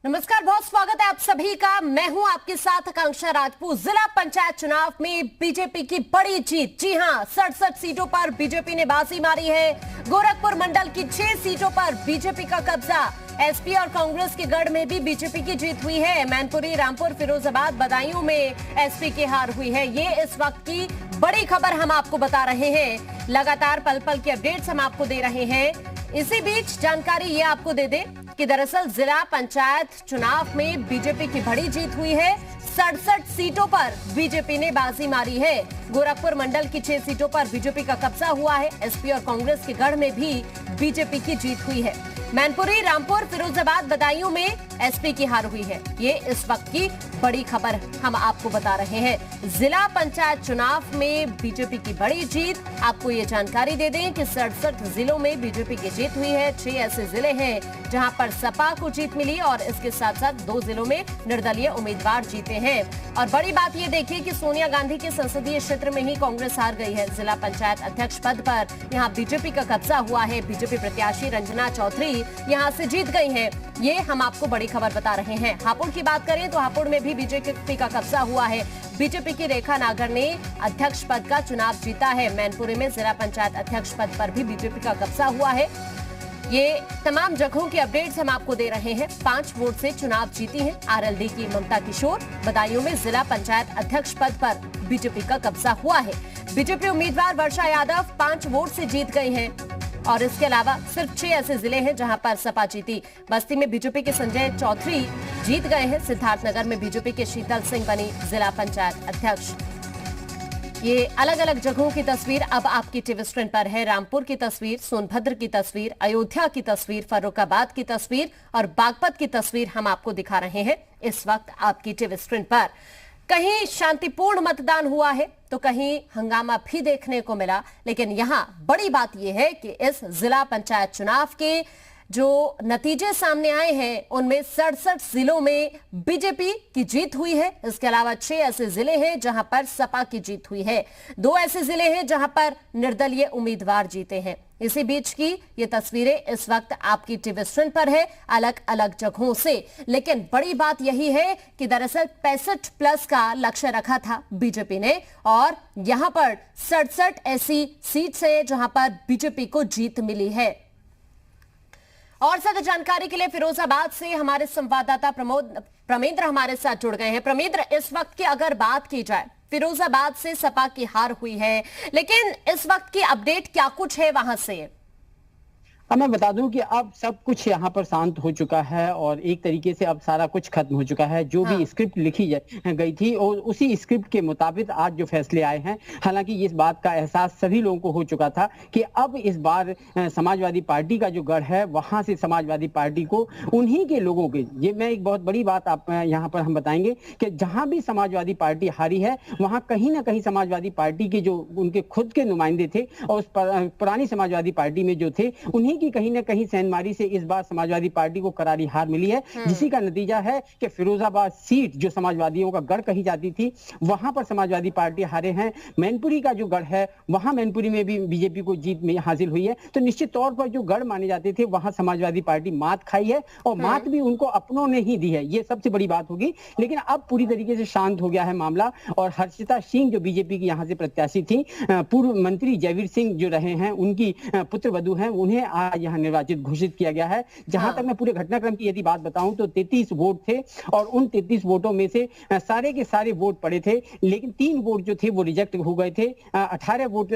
नमस्कार, बहुत स्वागत है आप सभी का। मैं हूं आपके साथ आकांक्षा राजपूत। जिला पंचायत चुनाव में बीजेपी की बड़ी जीत। जी हां, 67 सीटों पर बीजेपी ने बाजी मारी है। गोरखपुर मंडल की 6 सीटों पर बीजेपी का कब्जा। एसपी और कांग्रेस के गढ़ में भी बीजेपी की जीत हुई है। मैनपुरी, रामपुर, फिरोजाबाद, बदायूं में एसपी की हार हुई है। ये इस वक्त की बड़ी खबर हम आपको बता रहे हैं। लगातार पल पल की अपडेट्स हम आपको दे रहे हैं। इसी बीच जानकारी ये आपको दे दें कि दरअसल जिला पंचायत चुनाव में बीजेपी की बड़ी जीत हुई है। 67 सीटों पर बीजेपी ने बाजी मारी है। गोरखपुर मंडल की 6 सीटों पर बीजेपी का कब्जा हुआ है। एसपी और कांग्रेस के गढ़ में भी बीजेपी की जीत हुई है। मैनपुरी, रामपुर, फिरोजाबाद, बदायूं में एसपी की हार हुई है। ये इस वक्त की बड़ी खबर हम आपको बता रहे हैं। जिला पंचायत चुनाव में बीजेपी की बड़ी जीत। आपको ये जानकारी दे दें कि 67 जिलों में बीजेपी की जीत हुई है। 6 ऐसे जिले हैं जहां पर सपा को जीत मिली और इसके साथ साथ 2 जिलों में निर्दलीय उम्मीदवार जीते हैं। और बड़ी बात ये देखिए कि सोनिया गांधी के संसदीय क्षेत्र में ही कांग्रेस हार गई है। जिला पंचायत अध्यक्ष पद पर यहाँ बीजेपी का कब्जा हुआ है। बीजेपी प्रत्याशी रंजना चौधरी यहाँ से जीत गई हैं। ये हम आपको बड़ी खबर बता रहे हैं। हापुड़ की बात करें तो हापुड़ में भी बीजेपी का कब्जा हुआ है। बीजेपी की रेखा नागर ने अध्यक्ष पद का चुनाव जीता है। मैनपुरी में जिला पंचायत अध्यक्ष पद पर भी बीजेपी का कब्जा हुआ है। ये तमाम जगहों की अपडेट्स हम आपको दे रहे हैं। 5 वोट से चुनाव जीती हैं आरएलडी की ममता किशोर। बदायूं में जिला पंचायत अध्यक्ष पद पर बीजेपी का कब्जा हुआ है। बीजेपी उम्मीदवार वर्षा यादव 5 वोट से जीत गई हैं और इसके अलावा सिर्फ 6 ऐसे जिले हैं जहां पर सपा जीती। बस्ती में बीजेपी के संजय चौधरी जीत गए हैं। सिद्धार्थनगर में बीजेपी के शीतल सिंह बनी जिला पंचायत अध्यक्ष। ये अलग अलग जगहों की तस्वीर अब आपकी टीवी स्क्रीन पर है। रामपुर की तस्वीर, सोनभद्र की तस्वीर, अयोध्या की तस्वीर, फर्रुखाबाद की तस्वीर और बागपत की तस्वीर हम आपको दिखा रहे हैं इस वक्त आपकी टीवी स्क्रीन पर। कहीं शांतिपूर्ण मतदान हुआ है तो कहीं हंगामा भी देखने को मिला। लेकिन यहां बड़ी बात यह है कि इस जिला पंचायत चुनाव के जो नतीजे सामने आए हैं उनमें 67 जिलों में बीजेपी की जीत हुई है। इसके अलावा 6 ऐसे जिले हैं जहां पर सपा की जीत हुई है। 2 ऐसे जिले हैं जहां पर निर्दलीय उम्मीदवार जीते हैं। इसी बीच की ये तस्वीरें इस वक्त आपकी टीवी स्क्रीन पर है अलग अलग जगहों से। लेकिन बड़ी बात यही है कि दरअसल 65+ का लक्ष्य रखा था बीजेपी ने और यहां पर 67 ऐसी सीट है जहां पर बीजेपी को जीत मिली है। और ज्यादा जानकारी के लिए फिरोजाबाद से हमारे संवाददाता प्रमेंद्र हमारे साथ जुड़ गए हैं। प्रमेंद्र, इस वक्त की अगर बात की जाए, फिरोजाबाद से सपा की हार हुई है, लेकिन इस वक्त की अपडेट क्या कुछ है वहां से? अब मैं बता दूं कि अब सब कुछ यहाँ पर शांत हो चुका है और एक तरीके से अब सारा कुछ खत्म हो चुका है। जो भी स्क्रिप्ट लिखी गई थी और उसी स्क्रिप्ट के मुताबिक आज जो फैसले आए हैं। हालांकि इस बात का एहसास सभी लोगों को हो चुका था कि अब इस बार समाजवादी पार्टी का जो गढ़ है वहां से समाजवादी पार्टी को उन्हीं के लोगों के, ये मैं एक बहुत बड़ी बात आप यहाँ पर हम बताएंगे कि जहां भी समाजवादी पार्टी हारी है वहां कहीं ना कहीं समाजवादी पार्टी के जो उनके खुद के नुमाइंदे थे और उस पुरानी समाजवादी पार्टी में जो थे उन्हीं की कहीं ना कहीं सेंधमारी से इस बार समाजवादी पार्टी को करारी हार मिली है। जिसी का नतीजा है कि फिरोजाबाद सीट जो समाजवादियों का गढ़ कही जाती थी वहां पर समाजवादी पार्टी हारे हैं। मैनपुरी का जो गढ़ है वहां मैनपुरी में भी बीजेपी को जीत में हासिल हुई है। तो निश्चित तौर पर जो गढ़ माने जाते थे वहां समाजवादी पार्टी मात खाई है और मात भी उनको अपनों ने ही दी है। ये सबसे बड़ी बात होगी। लेकिन अब पूरी तरीके से शांत हो गया है मामला और हर्षिता सिंह जो बीजेपी की यहाँ से प्रत्याशी थी, पूर्व मंत्री जयवीर सिंह जो रहे हैं उनकी पुत्र वधू हैं, उन्हें आज यहाँ निर्वाचित घोषित किया गया है। जहां तक मैं पूरे घटनाक्रम की यदि बात बताऊं तो 33 वोट थे और उन 33 वोटों में से सारे के सारे वोट पड़े थे, लेकिन 3 वोट जो थे वो रिजेक्ट हो गए थे। 18 वोट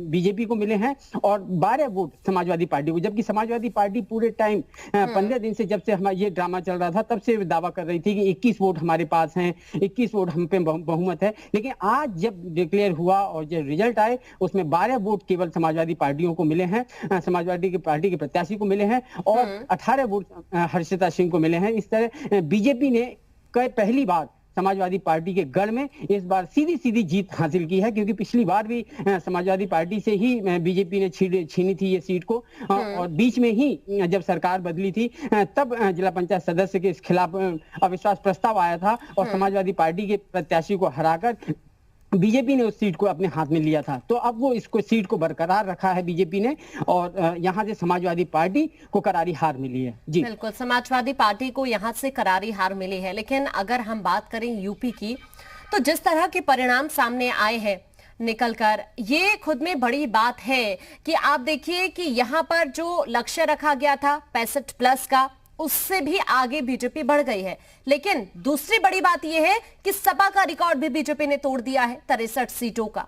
बीजेपी को मिले हैं और 12 वोट समाजवादी पार्टी को। जबकि समाजवादी पार्टी पूरे टाइम 15 दिन से, जब से हमारा ये ड्रामा चल रहा था तब से दावा कर रही थी कि 21 वोट हमारे पास हैं, 21 वोट हम पे बहुमत है। लेकिन आज जब डिक्लेयर हुआ और जब रिजल्ट आए उसमें 12 वोट केवल समाजवादी पार्टियों को मिले हैं, समाजवादी पार्टी के प्रत्याशी को मिले हैं और 18 वोट हर्षिता सिंह को मिले हैं। इस तरह बीजेपी ने पहली बार समाजवादी पार्टी के गढ़ में इस बार सीधी जीत हासिल की है, क्योंकि पिछली बार भी समाजवादी पार्टी से ही बीजेपी ने छीनी थी ये सीट को और बीच में ही जब सरकार बदली थी तब जिला पंचायत सदस्य के खिलाफ अविश्वास प्रस्ताव आया था और समाजवादी पार्टी के प्रत्याशी को हराकर बीजेपी ने उस सीट को अपने हाथ में लिया था। तो अब वो इसको सीट को बरकरार रखा है बीजेपी ने, और यहाँ से समाजवादी पार्टी को करारी हार मिली है। जी बिल्कुल, समाजवादी पार्टी को यहाँ से करारी हार मिली है। लेकिन अगर हम बात करें यूपी की, तो जिस तरह के परिणाम सामने आए हैं निकलकर, ये खुद में बड़ी बात है कि आप देखिए कि यहाँ पर जो लक्ष्य रखा गया था 65+ का, उससे भी आगे बीजेपी बढ़ गई है। लेकिन दूसरी बड़ी बात यह है कि सपा का रिकॉर्ड भी बीजेपी ने तोड़ दिया है 63 सीटों का।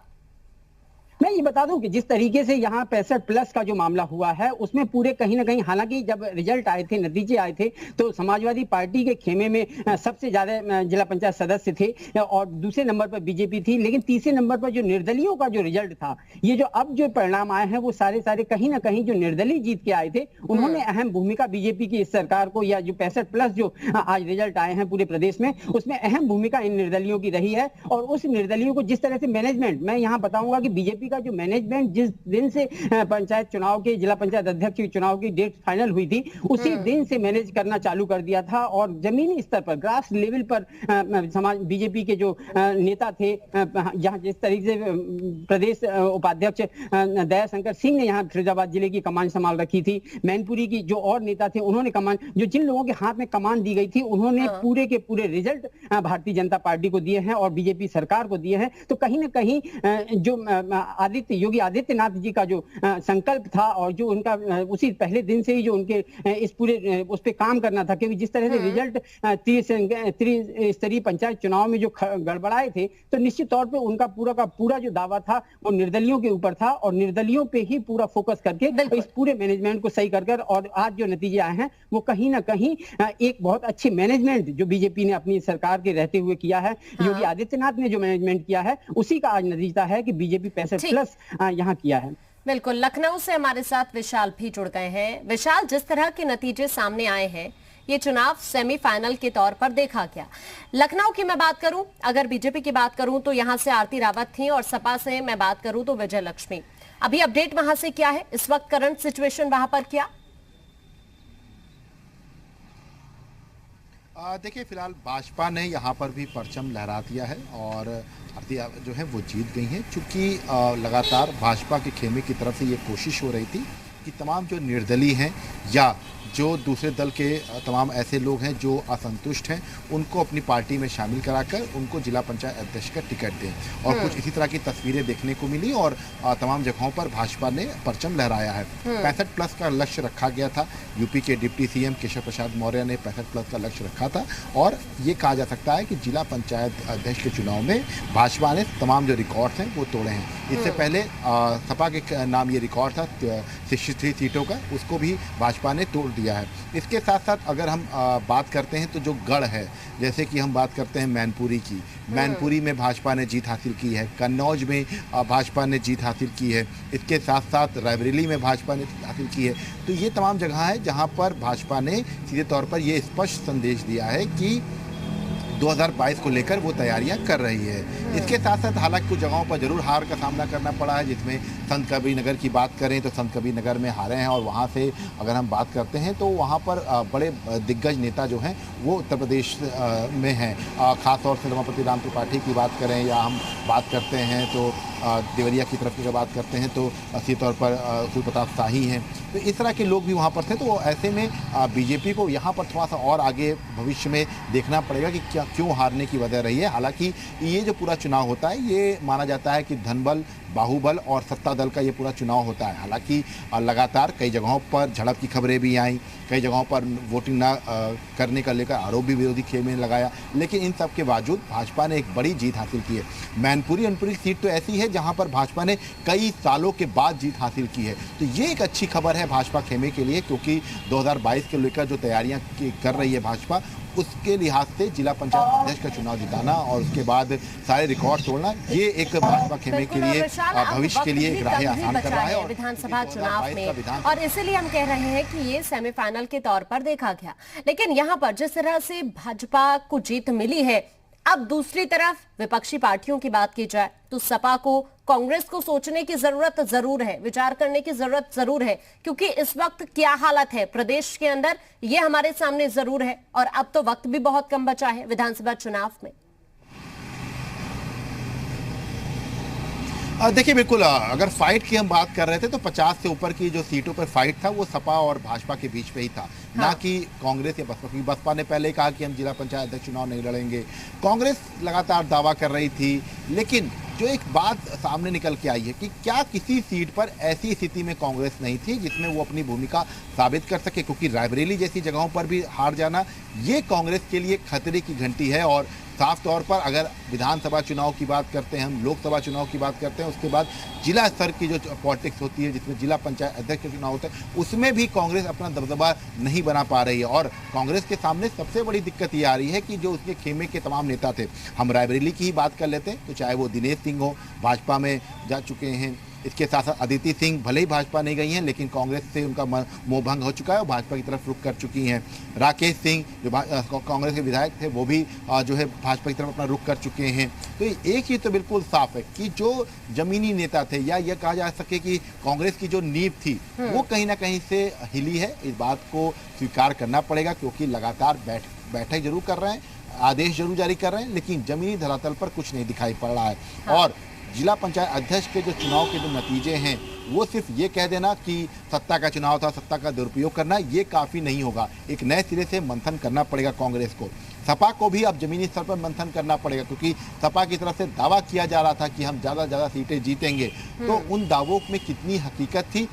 मैं ये बता दूं कि जिस तरीके से यहाँ 65+ का जो मामला हुआ है, उसमें पूरे कहीं ना कहीं, हालांकि जब रिजल्ट आए थे, नतीजे आए थे, तो समाजवादी पार्टी के खेमे में सबसे ज्यादा जिला पंचायत सदस्य थे और दूसरे नंबर पर बीजेपी थी। लेकिन तीसरे नंबर पर जो निर्दलीयों का जो रिजल्ट था, ये जो अब जो परिणाम आए हैं, वो सारे कहीं ना कहीं जो निर्दलीय जीत के आए थे, उन्होंने अहम भूमिका बीजेपी की इस सरकार को, या जो 65+ जो आज रिजल्ट आए हैं पूरे प्रदेश में, उसमें अहम भूमिका इन निर्दलीयों की रही है। और उस निर्दलीयों को जिस तरह से मैनेजमेंट, मैं यहाँ बताऊंगा कि बीजेपी का जो मैनेजमेंट, जिस दिन से पंचायत चुनाव के, जिला पंचायत अध्यक्ष के चुनाव की डेट फाइनल हुई थी, उसी दिन से मैनेज करना चालू कर दिया था। और जमीनी स्तर पर, ग्रास लेवल पर समाज बीजेपी के जो नेता थे, जहां जिस तरीके से प्रदेश उपाध्यक्ष दयाशंकर सिंह ने यहाँ फिरोजाबाद जिले की कमान संभाल रखी थी, मैनपुरी की जो और नेता थे उन्होंने कमान, जो जिन लोगों के हाथ में कमान दी गई थी, उन्होंने पूरे के पूरे रिजल्ट भारतीय जनता पार्टी को दिए हैं और बीजेपी सरकार को दिए हैं। तो कहीं ना कहीं जो योगी आदित्यनाथ जी का जो संकल्प था, और जो उनका उसी पहले दिन से ही जो उनके इस पूरे उस पे काम करना था, क्योंकि जिस तरह से रिजल्ट त्रिस्तरीय पंचायत चुनाव में जो गड़बड़ाए थे, तो निश्चित तौर पे उनका पूरा का पूरा जो दावा था वो निर्दलियों के ऊपर था, और निर्दलियों पे ही पूरा फोकस करके इस पूरे मैनेजमेंट को सही कर और आज जो नतीजे आए हैं, वो कहीं ना कहीं एक बहुत अच्छे मैनेजमेंट जो बीजेपी ने अपनी सरकार के रहते हुए किया है, योगी आदित्यनाथ ने जो मैनेजमेंट किया है, उसी का आज नतीजा है कि बीजेपी 65+ यहाँ किया है। बिल्कुल, लखनऊ से हमारे साथ विशाल भी जुड़ गए हैं। विशाल, जिस तरह के नतीजे सामने आए हैं, ये चुनाव सेमीफाइनल के तौर पर देखा गया। लखनऊ की मैं बात करूं, अगर बीजेपी की बात करूं तो यहां से आरती रावत थी, और सपा से मैं बात करूं तो विजय लक्ष्मी। अभी अपडेट वहां से क्या है, इस वक्त करंट सिचुएशन वहां पर क्या? देखिए, फिलहाल भाजपा ने यहाँ पर भी परचम लहरा दिया है और आरती जो है वो जीत गई हैं, चूँकि लगातार भाजपा के खेमे की तरफ से ये कोशिश हो रही थी कि तमाम जो निर्दलीय हैं या जो दूसरे दल के तमाम ऐसे लोग हैं जो असंतुष्ट हैं, उनको अपनी पार्टी में शामिल कराकर उनको जिला पंचायत अध्यक्ष का टिकट दें, और कुछ इसी तरह की तस्वीरें देखने को मिली। और तमाम जगहों पर भाजपा ने परचम लहराया है। 65+ का लक्ष्य रखा गया था। यूपी के डिप्टी सीएम केशव प्रसाद मौर्य ने 65+ का लक्ष्य रखा था, और ये कहा जा सकता है कि जिला पंचायत अध्यक्ष के चुनाव में भाजपा ने तमाम जो रिकॉर्ड्स हैं वो तोड़े हैं। इससे पहले सपा के नाम ये रिकॉर्ड था 63 सीटों का, उसको भी भाजपा ने तोड़ दिया है। इसके साथ साथ अगर हम बात करते हैं तो जो गढ़ है, जैसे कि हम बात करते हैं मैनपुरी की, मैनपुरी में भाजपा ने जीत हासिल की है, कन्नौज में भाजपा ने जीत हासिल की है, इसके साथ साथ रायबरेली में भाजपा ने जीत हासिल की है। तो ये तमाम जगह है जहां पर भाजपा ने सीधे तौर पर ये स्पष्ट संदेश दिया है कि 2022 को लेकर वो तैयारियां कर रही है। इसके साथ साथ हालांकि कुछ जगहों पर जरूर हार का सामना करना पड़ा है, जिसमें संत कबीर नगर की बात करें तो संत कबीर नगर में हारे हैं, और वहाँ से अगर हम बात करते हैं तो वहाँ पर बड़े दिग्गज नेता जो हैं वो उत्तर प्रदेश में हैं। ख़ासतौर से रमापति राम त्रिपाठी की बात करें, या हम बात करते हैं तो देवरिया की तरफ की अगर बात करते हैं तो सीधे तौर पर सूर्य प्रताप शाही हैं। तो इस तरह के लोग भी वहाँ पर थे। तो ऐसे में बीजेपी को यहाँ पर थोड़ा सा और आगे भविष्य में देखना पड़ेगा कि क्या क्यों हारने की वजह रही है। हालांकि ये जो पूरा चुनाव होता है, ये माना जाता है कि धनबल, बाहुबल और सत्ता दल का ये पूरा चुनाव होता है। हालांकि लगातार कई जगहों पर झड़प की खबरें भी आईं, कई जगहों पर वोटिंग ना करने का लेकर आरोप भी विरोधी खेमे ने लगाया, लेकिन इन सब के बावजूद भाजपा ने एक बड़ी जीत हासिल की है। मैनपुरी सीट तो ऐसी है जहां पर भाजपा ने कई सालों के बाद जीत हासिल की है। तो ये एक अच्छी खबर है भाजपा खेमे के लिए, क्योंकि 2022 के लेकर जो तैयारियां कर रही है भाजपा, उसके लिहाज से जिला पंचायत अध्यक्ष का चुनाव जिताना और उसके बाद सारे रिकॉर्ड तोड़ना, ये एक भाजपा खेमे के लिए भविष्य के लिए एक राह आसान कर रहा है। और विधानसभा चुनाव में, और इसीलिए हम कह रहे हैं कि ये सेमीफाइनल के तौर पर देखा गया। लेकिन यहाँ पर जिस तरह से भाजपा को जीत मिली है, अब दूसरी तरफ विपक्षी पार्टियों की बात की जाए तो सपा को, कांग्रेस को सोचने की जरूरत जरूर है, विचार करने की जरूरत जरूर है, क्योंकि इस वक्त क्या हालत है प्रदेश के अंदर ये हमारे सामने जरूर है, और अब तो वक्त भी बहुत कम बचा है विधानसभा चुनाव में। देखिए बिल्कुल, अगर फाइट की हम बात कर रहे थे तो 50 से ऊपर की जो सीटों पर फाइट था वो सपा और भाजपा के बीच में ही था, ना कि कांग्रेस या बसपा। क्योंकि बसपा ने पहले कहा कि हम जिला पंचायत अध्यक्ष चुनाव नहीं लड़ेंगे, कांग्रेस लगातार दावा कर रही थी। लेकिन जो एक बात सामने निकल के आई है कि क्या किसी सीट पर ऐसी स्थिति में कांग्रेस नहीं थी जिसमें वो अपनी भूमिका साबित कर सके, क्योंकि रायबरेली जैसी जगहों पर भी हार जाना ये कांग्रेस के लिए खतरे की घंटी है। और साफ तौर पर अगर विधानसभा चुनाव की बात करते हैं, हम लोकसभा चुनाव की बात करते हैं, उसके बाद जिला स्तर की जो पॉलिटिक्स होती है जिसमें जिला पंचायत अध्यक्ष का चुनाव होता है, उसमें भी कांग्रेस अपना दबदबा नहीं बना पा रही है। और कांग्रेस के सामने सबसे बड़ी दिक्कत ये आ रही है कि जो उसके खेमे के तमाम नेता थे, हम रायबरेली की ही बात कर लेते हैं तो चाहे वो दिनेश सिंह हो, भाजपा में जा चुके हैं, इसके साथ साथ अदिति सिंह भले ही भाजपा नहीं गई हैं लेकिन कांग्रेस से उनका मोह भंग हो चुका है और भाजपा की तरफ रुख कर चुकी हैं। राकेश सिंह जो कांग्रेस के विधायक थे वो भी जो है भाजपा की तरफ अपना रुख कर चुके हैं। तो एक चीज़ तो बिल्कुल साफ है कि जो जमीनी नेता थे, या यह कहा जा सके कि कांग्रेस की जो नींव थी वो कहीं ना कहीं से हिली है। इस बात को स्वीकार करना पड़ेगा, क्योंकि लगातार बैठक जरूर कर रहे हैं, आदेश जरूर जारी कर रहे हैं, लेकिन जमीनी धरातल पर कुछ नहीं दिखाई पड़ रहा है। और जिला पंचायत अध्यक्ष के जो चुनाव के जो नतीजे हैं वो सिर्फ ये कह देना कि सत्ता का चुनाव था, सत्ता का दुरुपयोग करना, ये काफ़ी नहीं होगा। एक नए सिरे से मंथन करना पड़ेगा कांग्रेस को। सपा को भी अब जमीनी स्तर पर मंथन करना पड़ेगा, क्योंकि सपा की तरफ से दावा किया जा रहा था कि हम ज़्यादा से ज़्यादा सीटें जीतेंगे, तो उन दावों में कितनी हकीकत थी